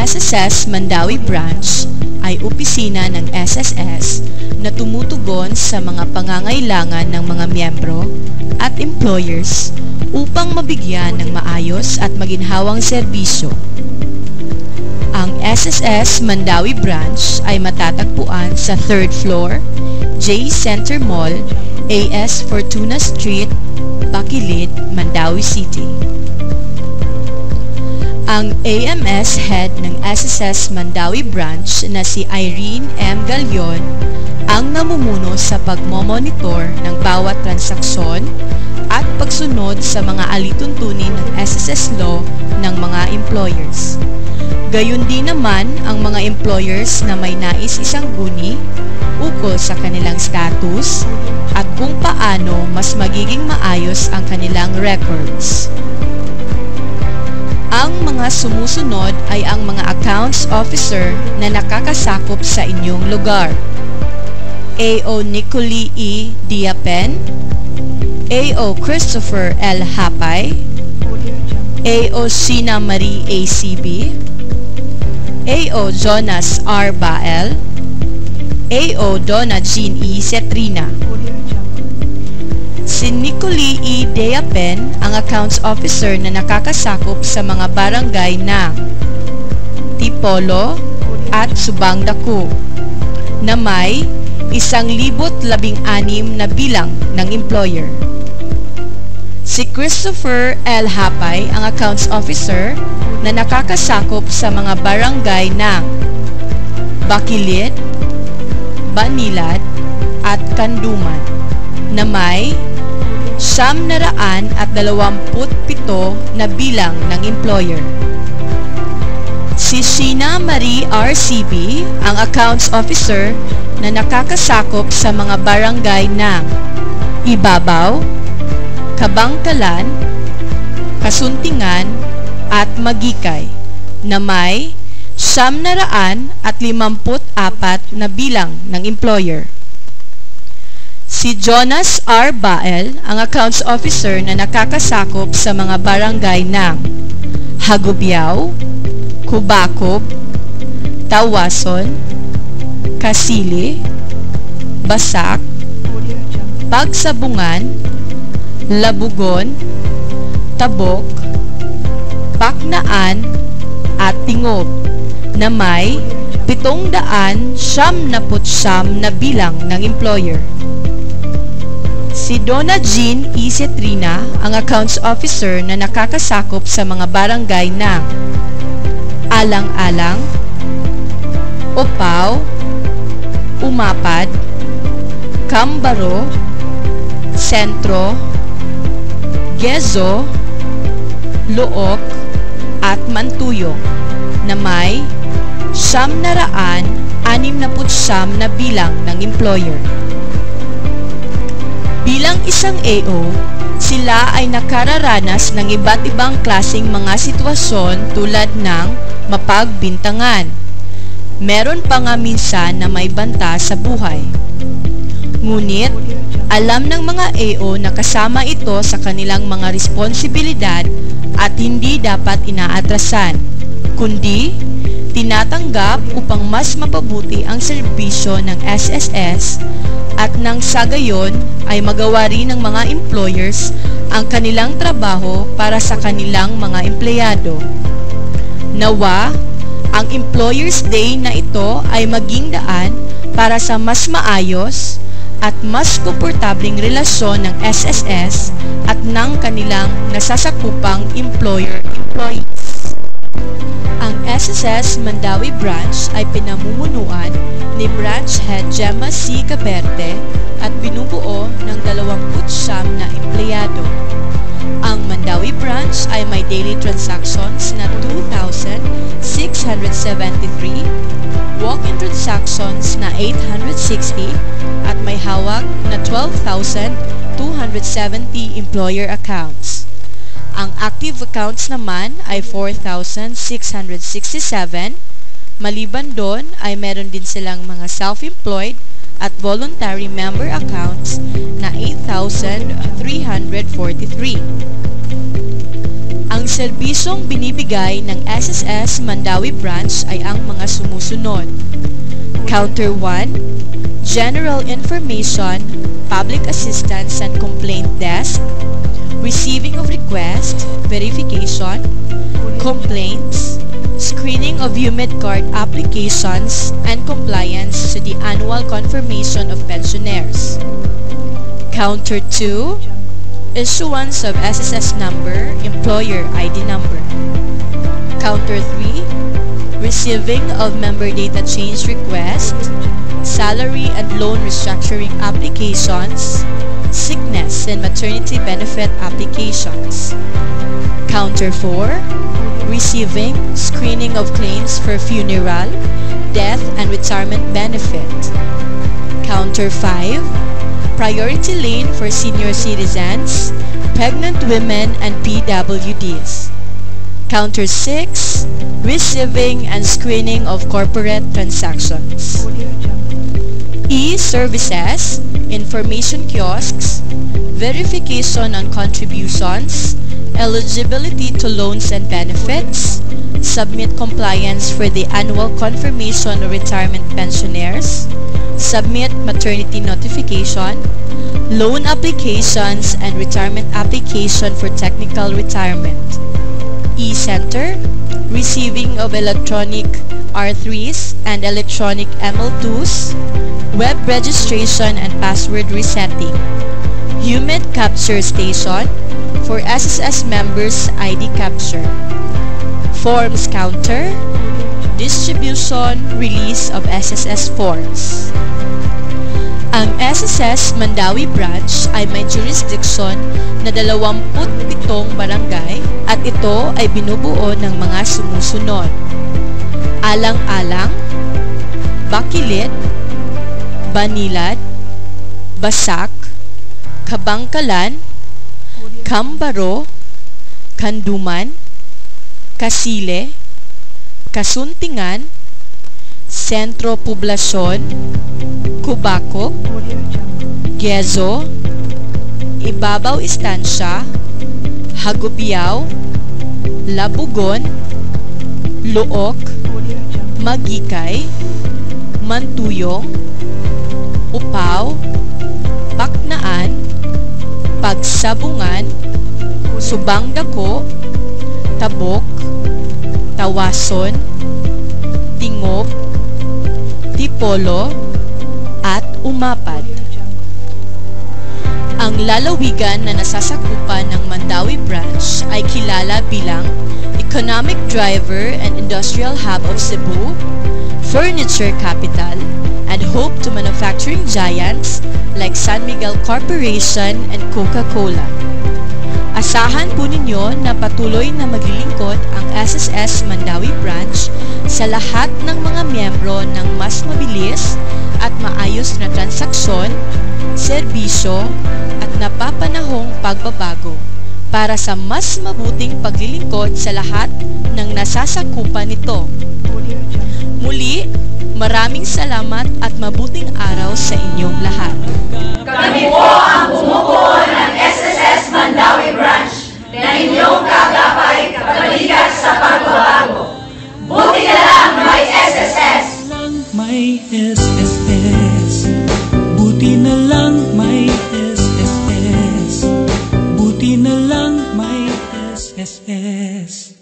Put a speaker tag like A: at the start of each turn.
A: SSS Mandawi Branch ay opisina ng SSS na tumutugon sa mga pangangailangan ng mga miyembro at employers upang mabigyan ng maayos at maginhawang serbisyo. Ang SSS Mandawi Branch ay matatagpuan sa 3rd floor, J Center Mall, AS Fortuna Street, Bacolod, Mandawi City. Ang AMS head ng SSS Mandawi Branch na si Irene M. Galion ang namumuno sa pagmomonitor ng bawat transaksyon at pagsunod sa mga alituntunin ng SSS law ng mga employers. Gayon din naman ang mga employers na may nais isang guni ukol sa kanilang status at kung paano mas magiging maayos ang kanilang records. Ang mga sumusunod ay ang mga accounts officer na nakakasakop sa inyong lugar. AO Nicoli E. Diapen, AO Christopher L. Hapay, AO Sina Marie ACB, AO Jonas R. Bael, AO Donna Jean E. Cetrina. Si Nicoli E. Diapen ang accounts officer na nakakasakop sa mga barangay na Tipolo at Subang Dako na may 1,016 na bilang ng employer. Si Christopher L. Hapay ang accounts officer na nakakasakop sa mga barangay na Bacolod, Banilad at Kanduman na may 927 na bilang ng employer. Si Sheena Marie RCB ang accounts officer na nakakasakop sa mga barangay na Ibabaw, Kabangkalan, Kasuntingan at Magikay na may 954 na bilang ng employer. Si Jonas R. Bael ang accounts officer na nakakasakop sa mga barangay na Hagubiao, Kubacob, Tawason, Kasili, Basak, Pagsabungan, Labugon, Tabok, Paknaan at Tingob na may 779 na bilang ng employer. Si Donna Jean E. Cetrina ang accounts officer na nakakasakop sa mga barangay na Alang-alang, Upaw, Umapad, Cambaro, Sentro, Gezo, Luok at Mantuyong na may 969 na bilang ng employer. Bilang isang AO, sila ay nakararanas ng iba't ibang klaseng mga sitwasyon tulad ng mapagbintangan. Meron pa nga minsan na may banta sa buhay. Ngunit, alam ng mga AO na kasama ito sa kanilang mga responsibilidad at hindi dapat inaatrasan, kundi tinatanggap upang mas mapabuti ang serbisyo ng SSS at nang sa gayon ay magawa rin ng mga employers ang kanilang trabaho para sa kanilang mga empleyado. Nawa, ang Employers Day na ito ay maging daan para sa mas maayos at mas komportabling relasyon ng SSS at ng kanilang nasasakupang employer-employees. Ang SSS Mandawi Branch ay pinamumunuan ni Branch Head Gemma C. Caberte at binubuo ng 29 na empleyado. Ang Mandawi Branch ay may daily transactions na 2,673, walk-in transactions na 860 at may hawak na 12,270 employer accounts. Ang active accounts naman ay 4,667. Maliban doon ay meron din silang mga self-employed at voluntary member accounts na 8,343. Ang Ang serbisyong binibigay ng SSS Mandawi Branch ay ang mga sumusunod. Counter 1, General Information, Public Assistance and Complaint Desk, Receiving of Request, Verification, Complaints, Screening of UMID card applications, and compliance to the Annual Confirmation of Pensioners. Counter 2, Issuance of SSS number, Employer ID number. Counter 3, Receiving of member data change request, salary and loan restructuring applications, sickness and maternity benefit applications. Counter 4, Receiving, screening of claims for funeral, death and retirement benefit. Counter 5, Priority lane for senior citizens, pregnant women and PWDs. Counter 6, Receiving and screening of corporate transactions. E-services, information kiosks, verification on contributions, eligibility to loans and benefits, submit compliance for the annual confirmation of retirement pensioners, submit maternity notification, loan applications, and retirement application for technical retirement. E-Center, receiving of electronic R3s and electronic ML2s, web registration and password resetting. UMID Capture Station for SSS members' ID capture. Forms Counter, distribution, release of SSS forms. Ang SSS Mandawi Branch ay may jurisdiction na 27 barangay at ito ay binubuo ng mga sumusunod: Alang-alang, Bakilit, Banilad, Basak, Kabangkalan, Kambaro, Kanduman, Kasile, Kasuntingan, Sentro Poblasyon, Kubako, Quezon, Ibabaw Estancia, Hagobiao, Labugon, Luok, Magikay, Mantuyong, Upaw, Paknaan, Pagsabungan, Subangdako, Tabok, Tawason, Tingob, Tipolo, at Umapad. Ang lalawigan na nasasakupan ng Mandawi Branch ay kilala bilang Economic Driver and Industrial Hub of Cebu, Furniture Capital, and Hope to Manufacturing Giants like San Miguel Corporation and Coca-Cola. Asahan po ninyo na patuloy na maglilingkod ang SSS Mandawi Branch sa lahat ng mga miyembro ng mas mabilis at maayos na transaksyon, serbisyo, at napapanahong pagbabago para sa mas mabuting paglilingkod sa lahat ng nasasakupan nito. Muli, maraming salamat at mabuting araw sa inyong lahat.
B: Kami po ang bumubuo ng SSS Mandawi Branch na inyong kagapay kapaligiran sa pagbabago. Buti na lang may SSS!
C: May SSS. Buti na lang may SSS. Buti na lang may SSS.